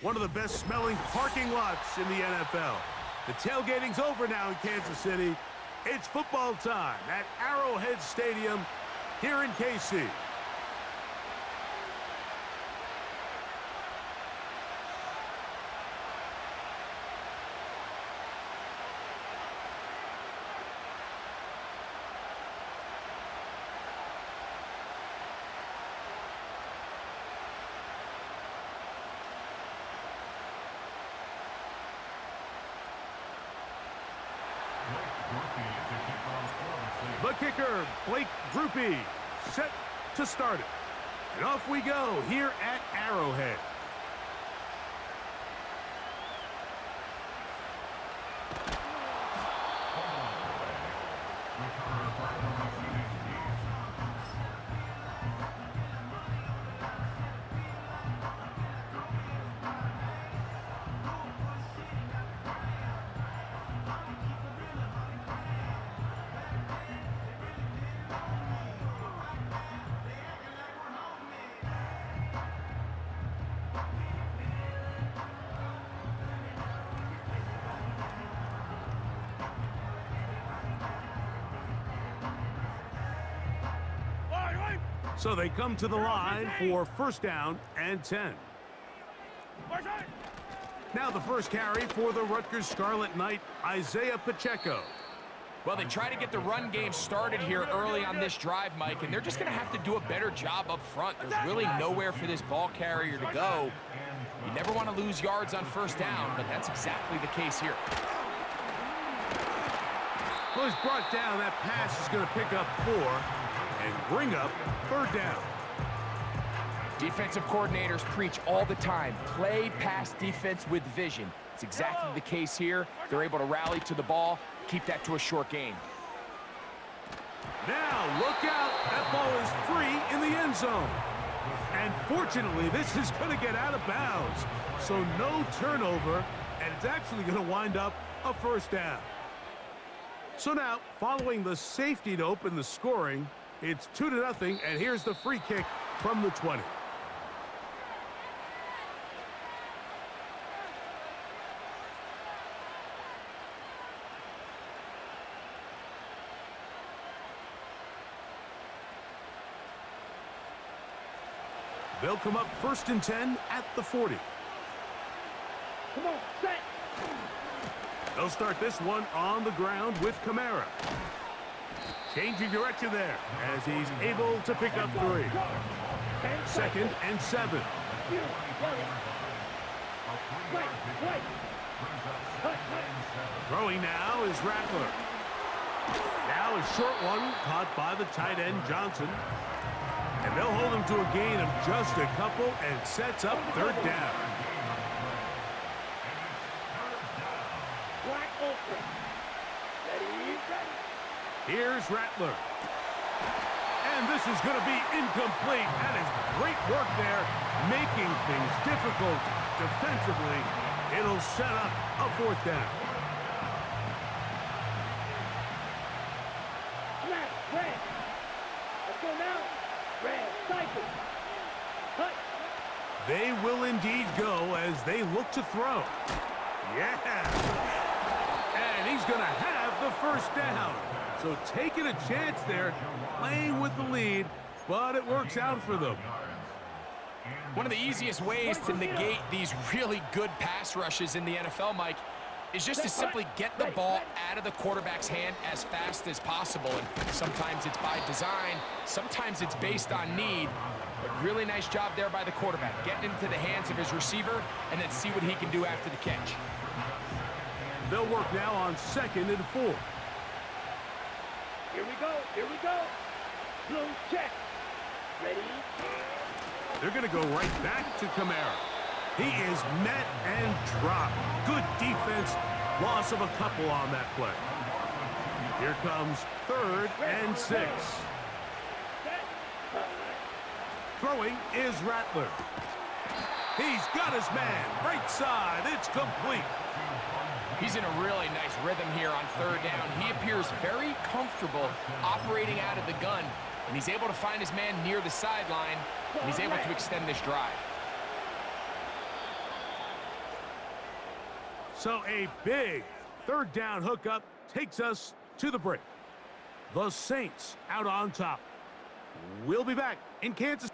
one of the best-smelling parking lots in the NFL. The tailgating's over now in Kansas City. It's football time at Arrowhead Stadium here in KC. The kicker, Blake Grupe, set to start it. And off we go here at Arrowhead. So they come to the line for first down and 10. Now the first carry for the Rutgers Scarlet Knight, Isaiah Pacheco. Well, they try to get the run game started here early on this drive, Mike, and they're just going to have to do a better job up front. There's really nowhere for this ball carrier to go. You never want to lose yards on first down, but that's exactly the case here. Well, he's brought down. That pass is going to pick up 4 and bring up third down. Defensive coordinators preach all the time, play pass defense with vision. It's exactly the case here. They're able to rally to the ball, keep that to a short gain. Now, look out. That ball is free in the end zone. And fortunately, this is going to get out of bounds. So no turnover, and it's actually going to wind up a first down. So now, following the safety to open the scoring, it's 2-0, and here's the free kick from the 20. They'll come up first and 10 at the 40. Come on, set. They'll start this one on the ground with Kamara. Changing direction there as he's able to pick up 3. Second and 7. Throwing now is Rattler. Now a short one caught by the tight end Johnson. And they'll hold him to a gain of just a couple and sets up third down. Here's Rattler. And this is going to be incomplete. That is great work there, making things difficult defensively. It'll set up a fourth down. Snap, red. Let's go now. Red, cycle. Cut. They will indeed go as they look to throw. Yeah. And he's going to have the first down. So taking a chance there, playing with the lead, but it works out for them. One of the easiest ways to negate these really good pass rushes in the NFL, Mike, is just to simply get the ball out of the quarterback's hand as fast as possible. And sometimes it's by design, sometimes it's based on need. But really nice job there by the quarterback, getting into the hands of his receiver and then see what he can do after the catch. They'll work now on second and 4. Here we go, here we go. Blue check. Ready? They're going to go right back to Kamara. He is met and dropped. Good defense. Loss of a couple on that play. Here comes third and 6. Throwing is Rattler. He's got his man. Right side. It's complete. He's in a really nice rhythm here on third down. He appears very comfortable operating out of the gun, and he's able to find his man near the sideline, and he's able to extend this drive. So a big third down hookup takes us to the break. The Saints out on top. We'll be back in Kansas.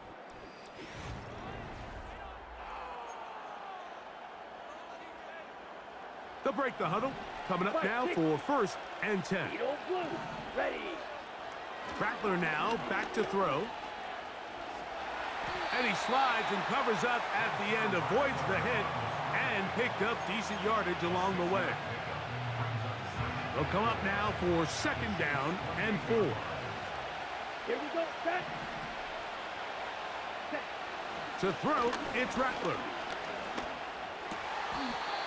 They'll break the huddle. Coming up now for 1st and 10. Blue, ready. Rattler now back to throw. And he slides and covers up at the end, avoids the hit, and picked up decent yardage along the way. They'll come up now for 2nd down and 4. Here we go, set. To throw, it's Rattler.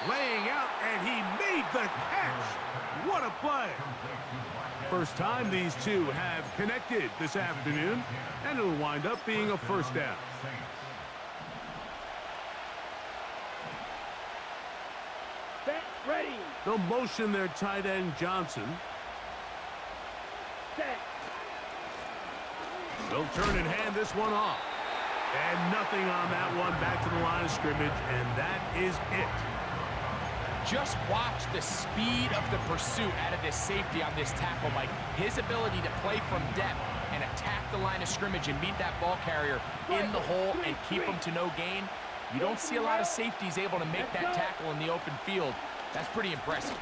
Laying out, and he made the catch. What a play. First time these two have connected this afternoon, and it'll wind up being a 1st down. Set, ready. They'll motion their tight end, Johnson. Set. They'll turn and hand this one off. And nothing on that one, back to the line of scrimmage, and that is it. Just watch the speed of the pursuit out of this safety on this tackle, Mike. His ability to play from depth and attack the line of scrimmage and meet that ball carrier in the hole and keep him to no gain. You don't see a lot of safeties able to make that tackle in the open field. That's pretty impressive.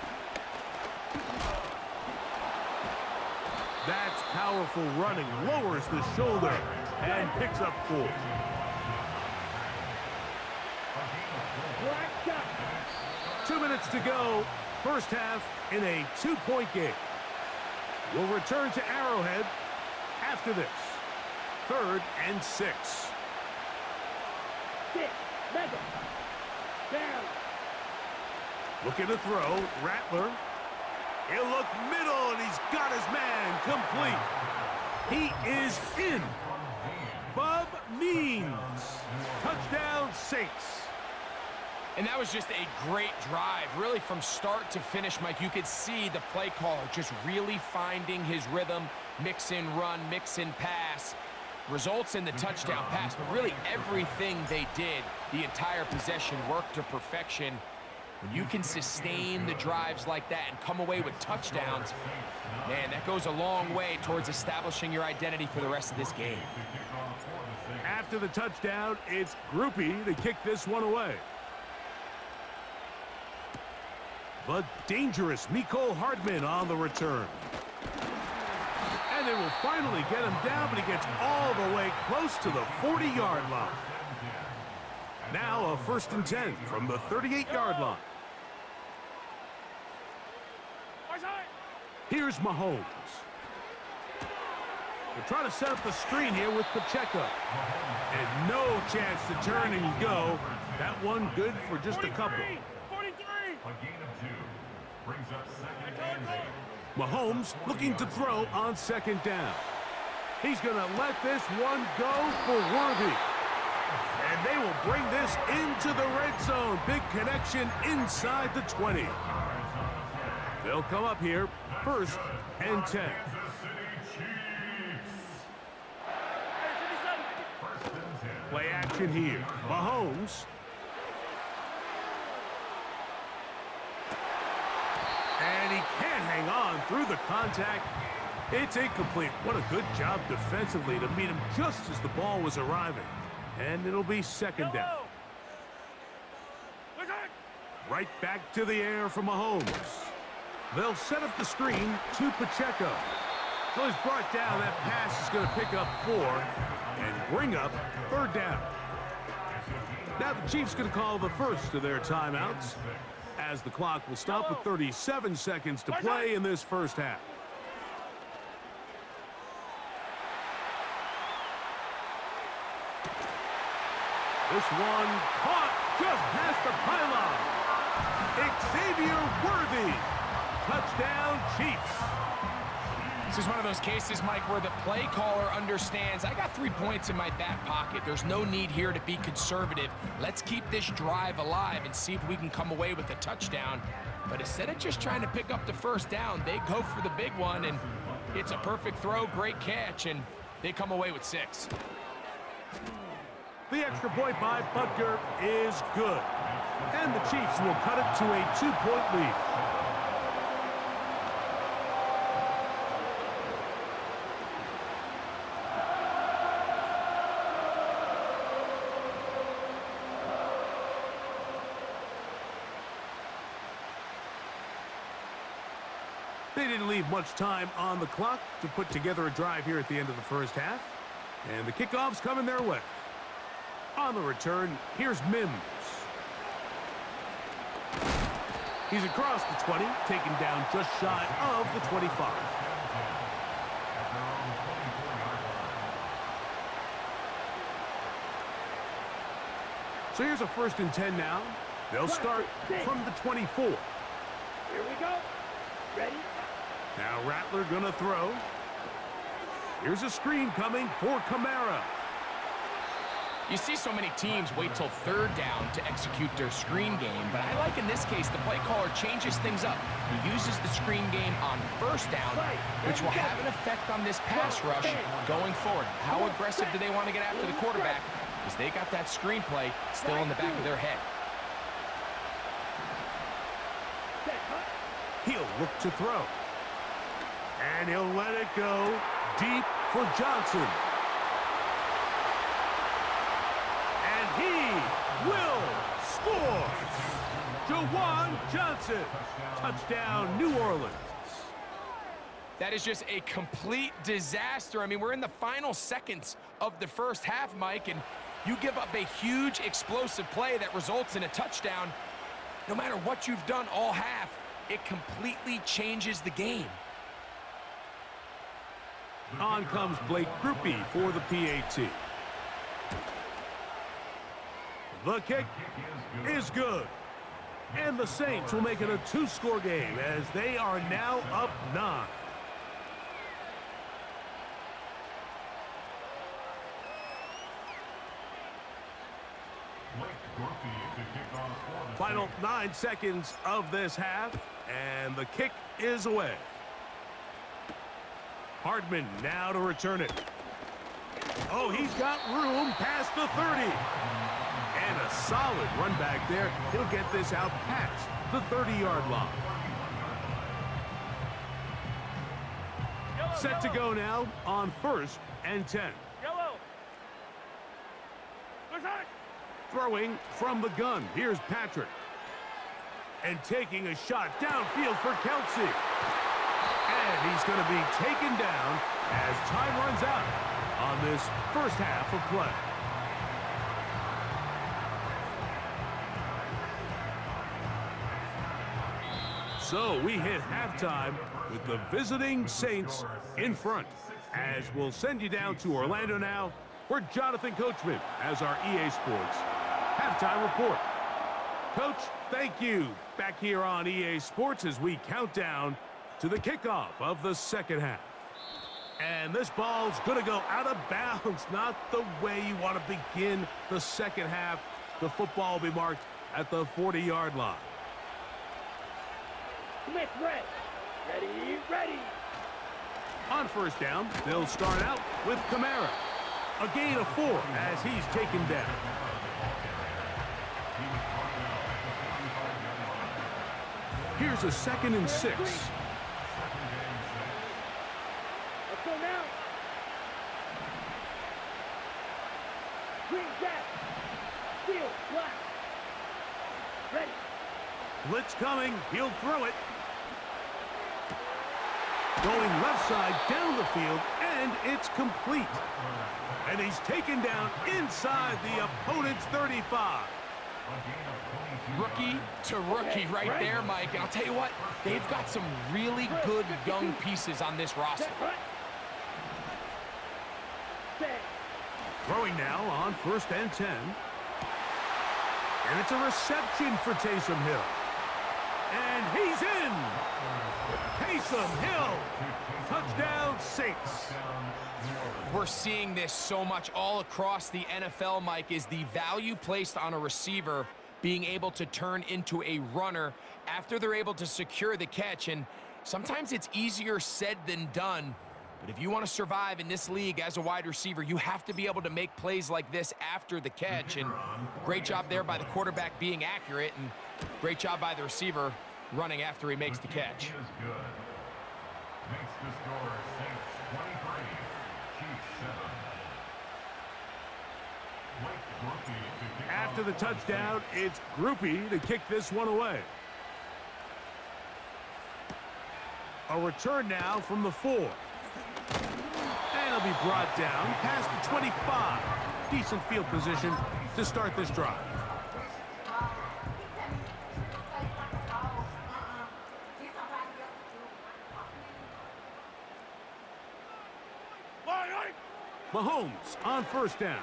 That's powerful running, lowers the shoulder, and picks up 4. Black duck. 2 minutes to go, first half in a 2-point game. We'll return to Arrowhead after this. 3rd and 6. 6, level. Down. Looking to throw, Rattler. He'll look middle, and he's got his man complete. He is in. Bub Means. Touchdown, Saints. And that was just a great drive, really from start to finish, Mike. You could see the play caller just really finding his rhythm, mix in run, mix in pass, results in the touchdown pass. But really everything they did, the entire possession, worked to perfection. When you can sustain the drives like that and come away with touchdowns, man, that goes a long way towards establishing your identity for the rest of this game. After the touchdown, it's Groupie to kick this one away. The dangerous Mecole Hardman on the return. And they will finally get him down, but he gets all the way close to the 40-yard line. Now a 1st and 10 from the 38-yard line. Here's Mahomes. They're trying to set up the screen here with Pacheco. And no chance to turn and go. That one good for just a couple. Mahomes looking to throw on 2nd down. He's going to let this one go for Worthy. And they will bring this into the red zone. Big connection inside the 20. They'll come up here, 1st and 10. Play action here. Mahomes. And he can't hang on through the contact. It's incomplete. What a good job defensively to meet him just as the ball was arriving. And it'll be 2nd down. Right back to the air for Mahomes. They'll set up the screen to Pacheco. So he's brought down. That pass is going to pick up 4 and bring up 3rd down. Now the Chiefs going to call the first of their timeouts, as the clock will stop with 37 seconds to play in this first half. This one caught just past the pylon. Xavier Worthy. Touchdown, Chiefs. This is one of those cases, Mike, where the play caller understands, I got 3 points in my back pocket. There's no need here to be conservative. Let's keep this drive alive and see if we can come away with a touchdown. But instead of just trying to pick up the 1st down, they go for the big one, and it's a perfect throw, great catch, and they come away with 6. The extra point by Butker is good. And the Chiefs will cut it to a 2-point lead. They didn't leave much time on the clock to put together a drive here at the end of the first half. And the kickoff's coming their way. On the return, here's Mims. He's across the 20, taken down just shy of the 25. So here's a 1st and 10 now. They'll start from the 24. Here we go. Ready? Now Rattler gonna throw. Here's a screen coming for Kamara. You see so many teams wait till 3rd down to execute their screen game, but I like in this case the play caller changes things up. He uses the screen game on 1st down, which will have an effect on this pass rush going forward. How aggressive do they want to get after the quarterback? Because they got that screen play still in the back of their head. He'll look to throw. And he'll let it go deep for Johnson. And he will score. Jawan Johnson. Touchdown, New Orleans. That is just a complete disaster. I mean, we're in the final seconds of the first half, Mike, and you give up a huge explosive play that results in a touchdown. No matter what you've done all half, it completely changes the game. On comes Blake Grupe for the PAT. The kick is good. And the Saints will make it a 2-score game as they are now up 9. Final 9 seconds of this half, and the kick is away. Hardman now to return it. Oh, he's got room past the 30. And a solid run back there. He'll get this out past the 30-yard line. Set to go now on 1st and 10. Throwing from the gun. Here's Patrick. And taking a shot downfield for Kelsey. And he's going to be taken down as time runs out on this first half of play. So we hit halftime with the visiting Saints in front. As we'll send you down to Orlando now, where Jonathan Coachman has our EA Sports halftime report. Coach, thank you. Back here on EA Sports as we count down to the kickoff of the second half. And this ball's going to go out of bounds. Not the way you want to begin the second half. The football will be marked at the 40-yard line. Smith, ready. On 1st down, they'll start out with Kamara. A gain of 4 as he's taken down. Here's a 2nd and 6. Let's go now. Green jack. Field, black. Ready. Blitz coming. He'll throw it. Going left side down the field, and it's complete. And he's taken down inside the opponent's 35. Rookie to rookie right there, Mike. And I'll tell you what, they've got some really good young pieces on this roster. Throwing now on 1st and 10. And it's a reception for Taysom Hill. And he's in. Taysom Hill. Touchdown, Saints. We're seeing this so much all across the NFL, Mike, is the value placed on a receiver being able to turn into a runner after they're able to secure the catch. And sometimes it's easier said than done But if you want to survive in this league as a wide receiver, you have to be able to make plays like this after the catch. And great job there by the quarterback being accurate, and great job by the receiver running after he makes the catch. Makes the score Saints 23, Chiefs 7. After the touchdown, it's Groupie to kick this one away. A return now from the 4. And he'll be brought down past the 25. Decent field position to start this drive. Mahomes on first down.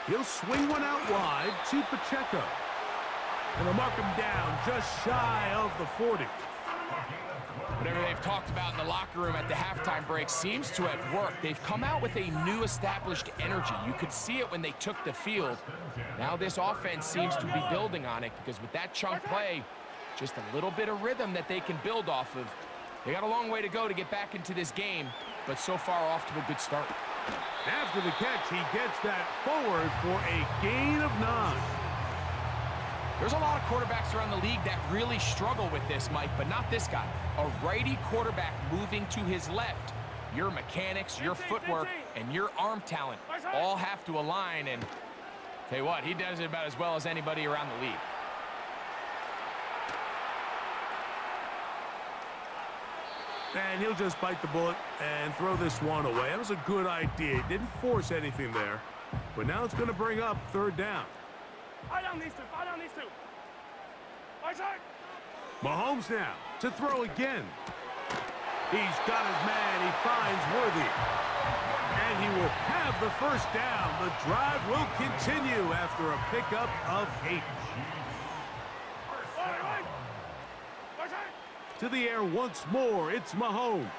He'll swing one out wide to Pacheco. And they'll mark him down just shy of the 40. Whatever they've talked about in the locker room at the halftime break seems to have worked. They've come out with a new established energy. You could see it when they took the field. Now this offense seems to be building on it, because with that chunk play, just a little bit of rhythm that they can build off of. They got a long way to go to get back into this game, but so far off to a good start. After the catch, he gets that forward for a gain of 9. There's a lot of quarterbacks around the league that really struggle with this, Mike, but not this guy. A righty quarterback moving to his left. Your mechanics, your footwork, and your arm talent all have to align, and tell you what, he does it about as well as anybody around the league. And he'll just bite the bullet and throw this one away. That was a good idea. He didn't force anything there, but now it's going to bring up third down. I don't need to. Mahomes now to throw again. He's got his man. He finds Worthy. And he will have the first down. The drive will continue after a pickup of 8. To the air once more. It's Mahomes.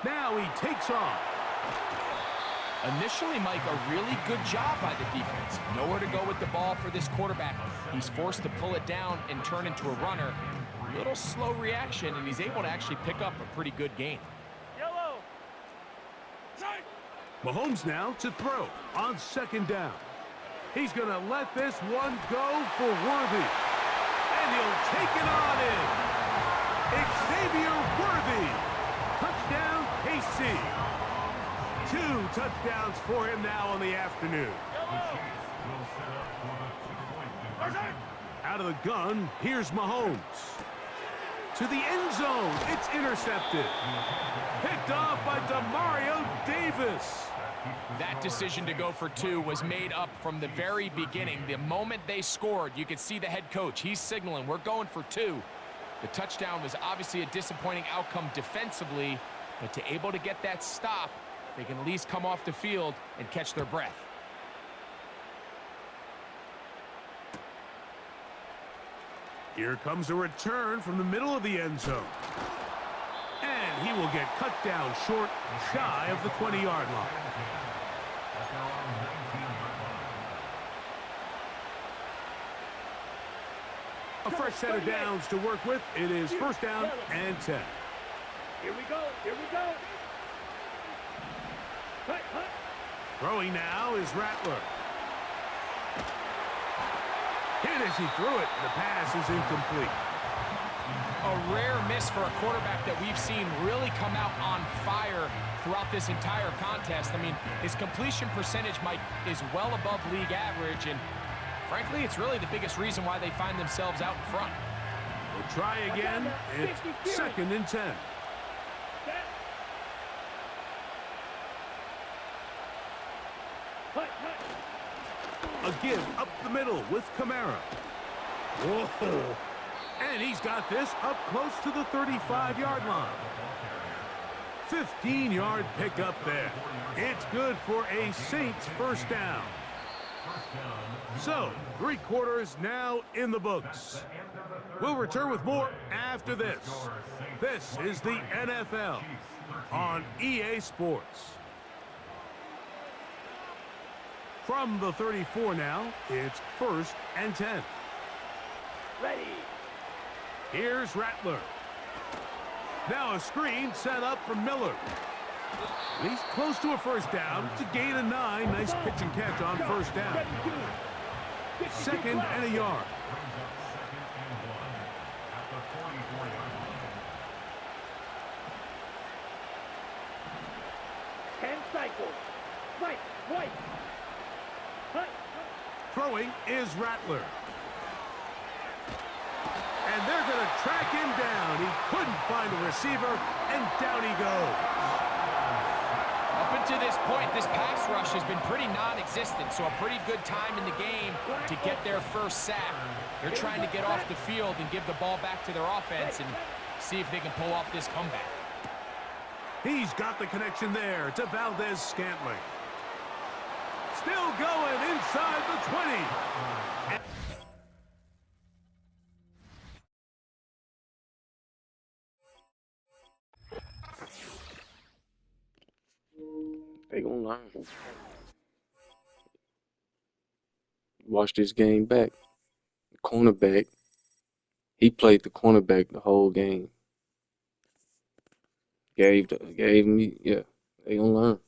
Now he takes off. Initially, Mike, a really good job by the defense. Nowhere to go with the ball for this quarterback. He's forced to pull it down and turn into a runner. Little slow reaction, and he's able to actually pick up a pretty good gain. Mahomes now to throw on second down. He's going to let this one go for Worthy. And he'll take it on in. Xavier Worthy. Touchdown, KC. 2 touchdowns for him now on the afternoon. Out of the gun, here's Mahomes. To the end zone, it's intercepted. Picked off by Demario Davis. That decision to go for 2 was made up from the very beginning. The moment they scored, you could see the head coach. He's signaling, we're going for 2. The touchdown was obviously a disappointing outcome defensively, but to able to get that stop, they can at least come off the field and catch their breath. Here comes a return from the middle of the end zone. And he will get cut down short, shy of the 20-yard line. A fresh set of downs to work with. It is first down and 10. Here we go. Throwing now is Rattler. Hit as he threw it. The pass is incomplete. A rare miss for a quarterback that we've seen really come out on fire throughout this entire contest. I mean, his completion percentage, Mike, is well above league average, and frankly, it's really the biggest reason why they find themselves out in front. We'll try again. It's second and 10. A give up the middle with Kamara. Whoa. And he's got this up close to the 35-yard line. 15-yard pickup there. It's good for a Saints first down. So, 3 quarters now in the books. We'll return with more after this. This is the NFL on EA Sports. From the 34 now, it's first and 10. Ready. Here's Rattler. Now a screen set up for Miller. He's close to a first down. It's a gain of 9. Nice pitch and catch on first down. Second and a yard. Brings up second and 1 at the 44-yard line. 10 cycles. Right, right. Hut. Throwing is Rattler. And they're going to track him down. He couldn't find a receiver, and down he goes. Up until this point, this pass rush has been pretty non-existent, so a pretty good time in the game to get their first sack. They're trying to get off the field and give the ball back to their offense and see if they can pull off this comeback. He's got the connection there to Valdez-Scantling. Still going inside the 20. They gonna learn. Watch this game back. The cornerback, he played the cornerback the whole game. Gave me, yeah. They gonna learn.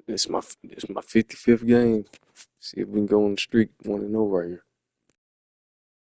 This my 55th game. See if we can go on the streak 1-0 right here.